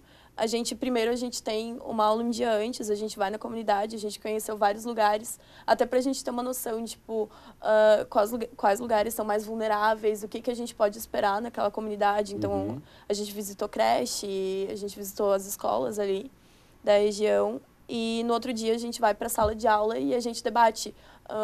primeiro a gente tem uma aula um dia antes, a gente vai na comunidade, a gente conheceu vários lugares, até para a gente ter uma noção de, tipo, quais lugares são mais vulneráveis, o que a gente pode esperar naquela comunidade. Então, a gente visitou creche, a gente visitou as escolas ali da região, e no outro dia a gente vai para a sala de aula e a gente debate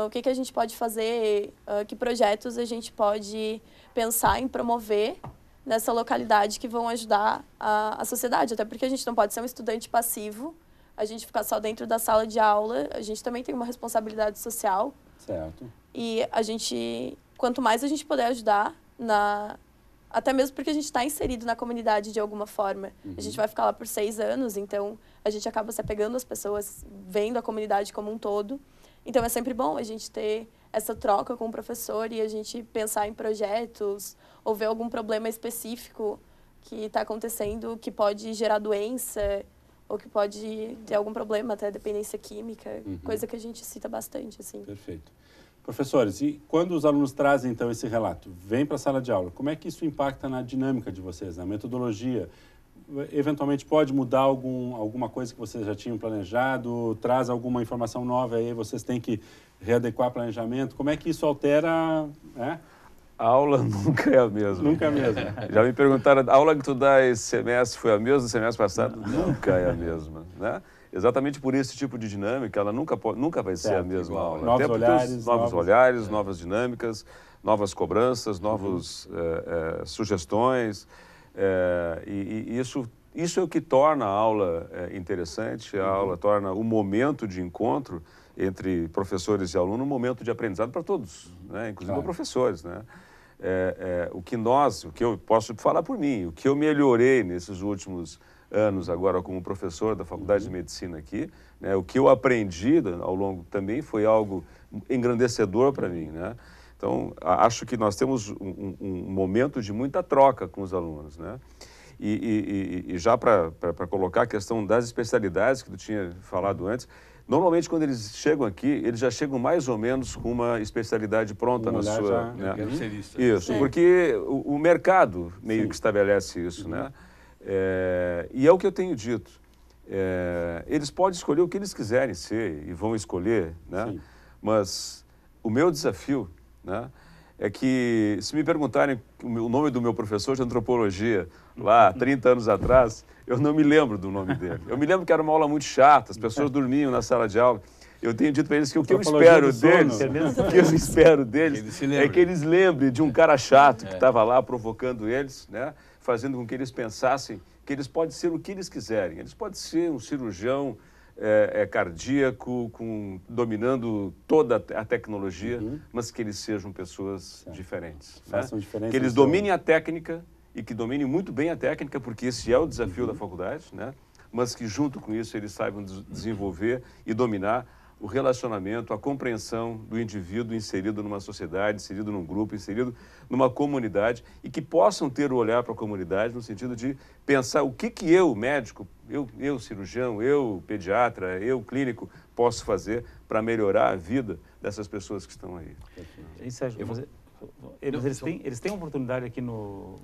o que a gente pode fazer, que projetos a gente pode pensar em promover nessa localidade que vão ajudar a sociedade, até porque a gente não pode ser um estudante passivo, a gente ficar só dentro da sala de aula, a gente também tem uma responsabilidade social. Certo. E quanto mais a gente puder ajudar, até mesmo porque a gente está inserido na comunidade de alguma forma. A gente vai ficar lá por 6 anos, então a gente acaba se apegando às pessoas, vendo a comunidade como um todo. Então é sempre bom a gente ter essa troca com o professor e a gente pensar em projetos ou ver algum problema específico que está acontecendo que pode gerar doença ou que pode ter algum problema, até dependência química, coisa que a gente cita bastante, assim. Perfeito. Professores, e quando os alunos trazem, então, esse relato, vem para a sala de aula, como é que isso impacta na dinâmica de vocês, na metodologia? Eventualmente pode mudar alguma coisa que vocês já tinham planejado, traz alguma informação nova aí, vocês têm que readequar planejamento, como é que isso altera, né? A aula nunca é a mesma. Nunca é a mesma. Já me perguntaram, a aula que tu dá esse semestre foi a mesma do semestre passado? Nunca é a mesma, né? Exatamente por esse tipo de dinâmica, ela nunca vai ser a mesma aula. Novos olhares. Novos olhares, novas dinâmicas, novas cobranças, novas sugestões. E isso é o que torna a aula interessante, a aula torna o momento de encontro entre professores e alunos um momento de aprendizado para todos, né? Inclusive para professores, né? O que eu posso falar por mim, o que eu melhorei nesses últimos anos agora como professor da Faculdade de Medicina aqui, né? O que eu aprendi ao longo também foi algo engrandecedor para mim, né? Então, acho que nós temos um momento de muita troca com os alunos, né? E já para colocar a questão das especialidades que tu tinha falado antes, normalmente quando eles chegam aqui, eles já chegam mais ou menos com uma especialidade pronta na sua... né? Isso, porque o mercado meio que estabelece isso, né? E é o que eu tenho dito. Eles podem escolher o que eles quiserem ser e vão escolher, né? Sim. Mas o meu desafio, né, é que, se me perguntarem o nome do meu professor de antropologia lá 30 anos atrás, eu não me lembro do nome dele. Eu me lembro que era uma aula muito chata, as pessoas dormiam na sala de aula. Eu tenho dito para eles que o que eu espero deles é que eles lembrem de um cara chato que estava lá provocando eles, né, fazendo com que eles pensassem que eles podem ser o que eles quiserem. Eles podem ser um cirurgião cardíaco, dominando toda a tecnologia, mas que eles sejam pessoas diferentes. Façam né? diferença. Que eles dominem a técnica e que dominem muito bem a técnica, porque esse é o desafio da faculdade, né? Mas que junto com isso eles saibam desenvolver e dominar o relacionamento, a compreensão do indivíduo inserido numa sociedade, inserido num grupo, inserido numa comunidade e que possam ter o olhar para a comunidade no sentido de pensar o que eu, médico, eu cirurgião, eu pediatra, eu clínico, posso fazer para melhorar a vida dessas pessoas que estão aí. Eles têm uma oportunidade aqui no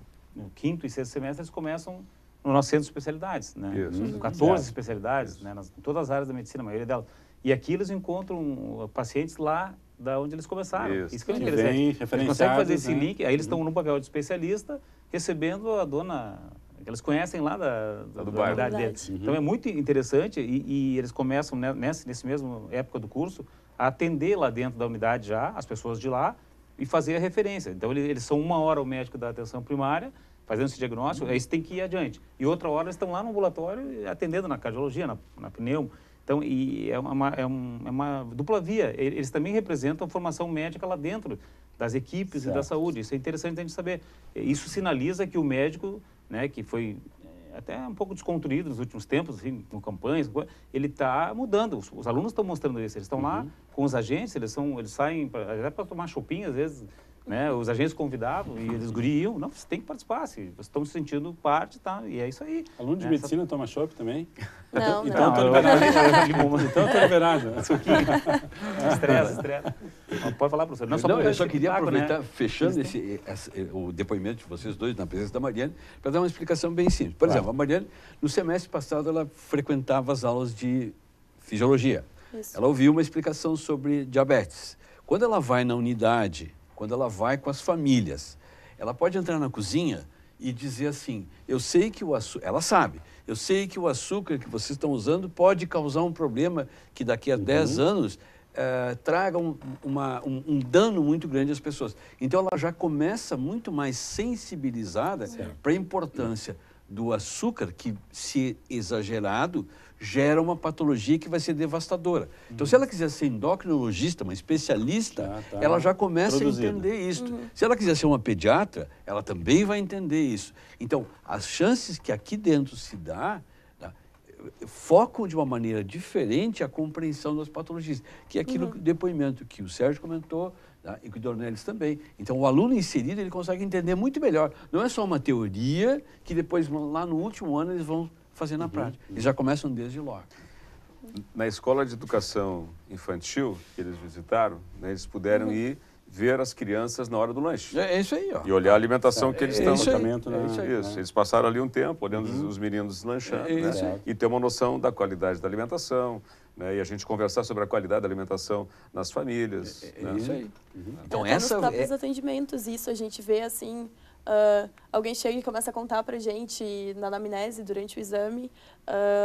quinto e sexto semestre, eles começam no nosso centro de especialidades, né? Isso. 14 especialidades, né? Em todas as áreas da medicina, a maioria delas. E aqui eles encontram pacientes lá da onde eles começaram. Isso que é interessante. Eles conseguem fazer esse link, aí eles estão num papel de especialista, recebendo a dona, que eles conhecem lá da unidade deles. Então é muito interessante e eles começam nesse mesmo época do curso a atender lá dentro da unidade já, as pessoas de lá, e fazer a referência. Então eles são uma hora o médico da atenção primária, fazendo esse diagnóstico, aí você tem que ir adiante. E outra hora eles estão lá no ambulatório atendendo na cardiologia, na pneumo. Então, é uma dupla via. Eles também representam a formação médica lá dentro das equipes e da saúde. Isso é interessante a gente saber. Isso sinaliza que o médico, né, que foi até um pouco desconstruído nos últimos tempos, assim, com campanhas, ele está mudando. Os alunos estão mostrando isso. Eles estão lá com os agentes, eles saem até para tomar chopinho, às vezes, né? Os agentes convidavam e eles guriam. Não, você tem que participar, vocês estão se sentindo parte, tá? E é isso aí. Aluno de medicina toma chopp também? Não, então não. Estou liberado. Então estou liberado. Estresse. Pode falar, professor. Eu só queria aproveitar, fechando o depoimento de vocês dois, na presença da Mariane, para dar uma explicação bem simples. Por exemplo, a Mariane, no semestre passado, ela frequentava as aulas de fisiologia. Isso. Ela ouviu uma explicação sobre diabetes. Quando ela vai na unidade, quando ela vai com as famílias, ela pode entrar na cozinha e dizer assim, eu sei que o açúcar, ela sabe, eu sei que o açúcar que vocês estão usando pode causar um problema que daqui a 10 anos traga um dano muito grande às pessoas. Então ela já começa muito mais sensibilizada para a importância do açúcar, que se exagerado, gera uma patologia que vai ser devastadora. Então, se ela quiser ser endocrinologista, uma especialista, ela já começa a entender isso. Se ela quiser ser uma pediatra, ela também vai entender isso. Então, as chances que aqui dentro se dá, focam de uma maneira diferente a compreensão das patologias, que é aquilo, depoimento que o Sérgio comentou, e que o Dornelles também. Então, o aluno inserido, ele consegue entender muito melhor. Não é só uma teoria que depois, lá no último ano, eles vão fazer na prática. Eles já começam desde logo. Na escola de educação infantil que eles visitaram, né, eles puderam ir ver as crianças na hora do lanche. É isso aí, ó. E olhar a alimentação que eles estão. Isso aí, Isso, eles passaram ali um tempo olhando os meninos lanchando, né? E ter uma noção da qualidade da alimentação, né? E a gente conversar sobre a qualidade da alimentação nas famílias. Né? Isso aí. Então, até nos próprios atendimentos, isso a gente vê assim, alguém chega e começa a contar pra gente na anamnese, durante o exame,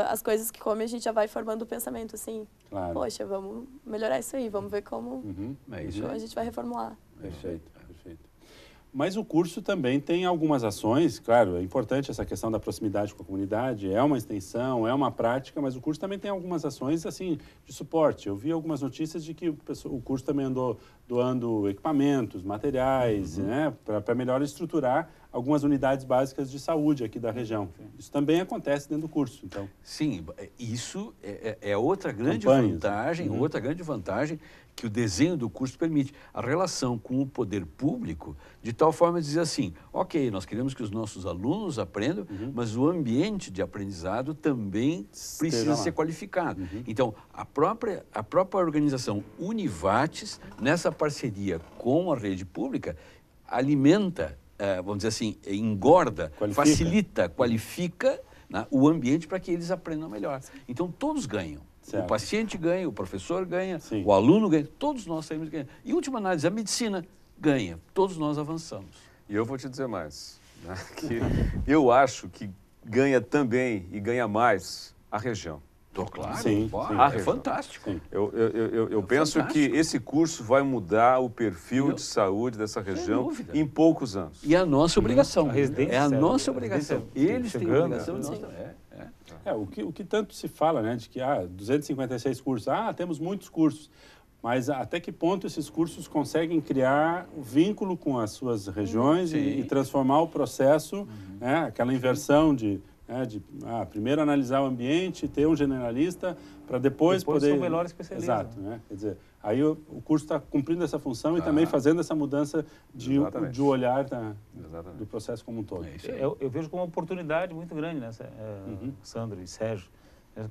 as coisas que come, a gente já vai formando o pensamento, assim, poxa, vamos melhorar isso aí, vamos ver como a gente vai reformular. Perfeito, perfeito. Mas o curso também tem algumas ações, claro, é importante essa questão da proximidade com a comunidade, é uma extensão, é uma prática, mas o curso também tem algumas ações, assim, de suporte. Eu vi algumas notícias de que o curso também andou doando equipamentos, materiais, né, para melhor estruturar algumas unidades básicas de saúde aqui da região. Isso também acontece dentro do curso, então. Sim, isso é outra grande vantagem, outra grande vantagem que o desenho do curso permite. A relação com o poder público, de tal forma de dizer assim, ok, nós queremos que os nossos alunos aprendam, mas o ambiente de aprendizado também precisa ser qualificado. Então, a própria organização Univates, nessa parceria com a rede pública, alimenta, vamos dizer assim, engorda, facilita, qualifica, né, o ambiente para que eles aprendam melhor. Então, todos ganham. Certo. O paciente ganha, o professor ganha, o aluno ganha, todos nós saímos ganhando. Em última análise, a medicina ganha, todos nós avançamos. E eu vou te dizer mais, né, que eu acho que ganha também e ganha mais a região. Claro, é fantástico. Eu penso que esse curso vai mudar o perfil de saúde dessa região em poucos anos. E a nossa obrigação. É a nossa obrigação. Eles têm obrigação. O que tanto se fala, né, de que 256 cursos, temos muitos cursos, mas até que ponto esses cursos conseguem criar o vínculo com as suas regiões e transformar o processo, né, aquela inversão de primeiro analisar o ambiente, ter um generalista, para depois poder... ser o melhor especialista. Exato, né? Quer dizer, aí o curso está cumprindo essa função e também fazendo essa mudança de olhar do processo como um todo. Eu vejo como uma oportunidade muito grande, né, Sandro e Sérgio.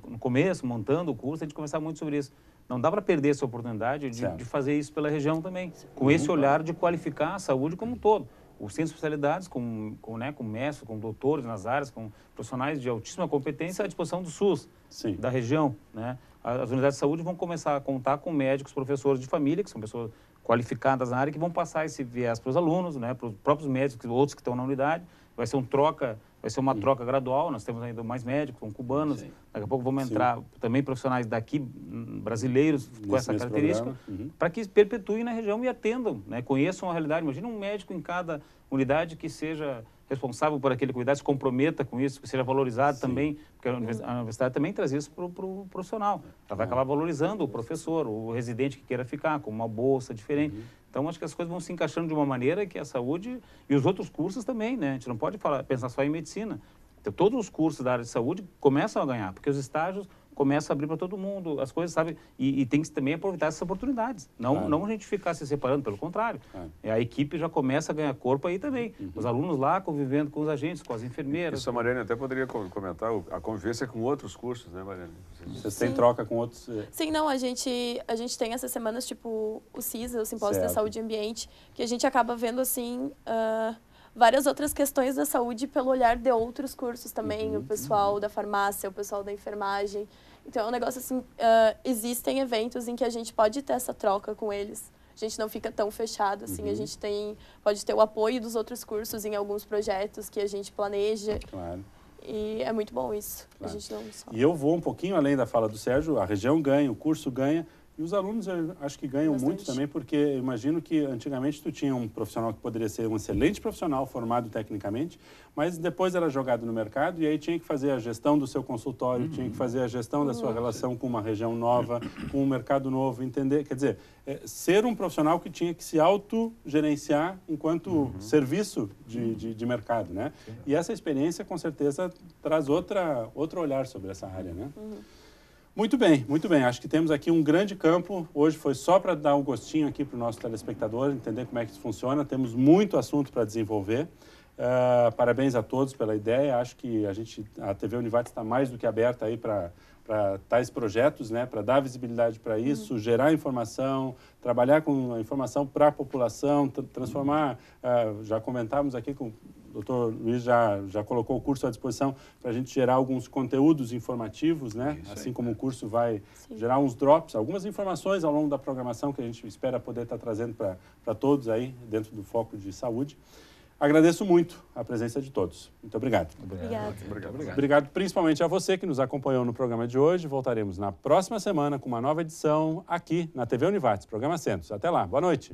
No começo, montando o curso, a gente conversava muito sobre isso. Não dá para perder essa oportunidade de fazer isso pela região também, com esse olhar de qualificar a saúde como um todo. Os centros de especialidades, com mestres, com doutores nas áreas, com profissionais de altíssima competência à disposição do SUS, da região, né? As unidades de saúde vão começar a contar com médicos, professores de família, que são pessoas qualificadas na área, que vão passar esse viés para os alunos, né? Para os próprios médicos, outros que estão na unidade. Vai ser uma troca gradual. Nós temos ainda mais médicos, com cubanos. Daqui a pouco vamos entrar também profissionais daqui, brasileiros, com essa característica, para que perpetuem na região e atendam, né? Conheçam a realidade. Imagina um médico em cada unidade que seja responsável por aquele cuidado, se comprometa com isso, que seja valorizado também, porque a universidade também traz isso para o profissional. Ela vai acabar valorizando o professor, o residente que queira ficar, com uma bolsa diferente. Então, acho que as coisas vão se encaixando de uma maneira que a saúde e os outros cursos também, né? A gente não pode pensar só em medicina. Então, todos os cursos da área de saúde começam a ganhar, porque os estágios começam a abrir para todo mundo, as coisas, sabe? E tem que também aproveitar essas oportunidades. Não a gente ficar se separando, pelo contrário. A equipe já começa a ganhar corpo aí também. Os alunos lá convivendo com os agentes, com as enfermeiras. Isso a Mariane até poderia comentar, a convivência com outros cursos, né, Mariane? Vocês têm troca com outros... Sim, não, a gente tem essas semanas, tipo o CISA, o Simpósio da Saúde e Ambiente, que a gente acaba vendo, assim... várias outras questões da saúde pelo olhar de outros cursos também, o pessoal da farmácia, o pessoal da enfermagem. Então, é um negócio assim, existem eventos em que a gente pode ter essa troca com eles. A gente não fica tão fechado, assim, a gente pode ter o apoio dos outros cursos em alguns projetos que a gente planeja. E é muito bom isso. A gente não só... E eu vou um pouquinho além da fala do Sérgio, a região ganha, o curso ganha, e os alunos eu acho que ganham muito também, porque eu imagino que antigamente tu tinha um profissional que poderia ser um excelente profissional, formado tecnicamente, mas depois era jogado no mercado e aí tinha que fazer a gestão do seu consultório, tinha que fazer a gestão da sua relação com uma região nova, com um mercado novo, entender, quer dizer, ser um profissional que tinha que se autogerenciar enquanto serviço de mercado, né? E essa experiência, com certeza, traz outro olhar sobre essa área, né? Muito bem, muito bem. Acho que temos aqui um grande campo. Hoje foi só para dar um gostinho aqui para o nosso telespectador, entender como é que isso funciona. Temos muito assunto para desenvolver. Parabéns a todos pela ideia. Acho que a TV Univates está mais do que aberta aí para tais projetos, né, para dar visibilidade para isso, gerar informação, trabalhar com a informação para a população, transformar, já comentávamos aqui com o doutor Luiz, já colocou o curso à disposição para a gente gerar alguns conteúdos informativos, né, assim como o curso vai gerar uns drops, algumas informações ao longo da programação que a gente espera poder estar trazendo para todos aí, dentro do foco de saúde. Agradeço muito a presença de todos. Muito obrigado. Obrigado principalmente a você que nos acompanhou no programa de hoje. Voltaremos na próxima semana com uma nova edição aqui na TV Univates, Programa Centros. Até lá. Boa noite.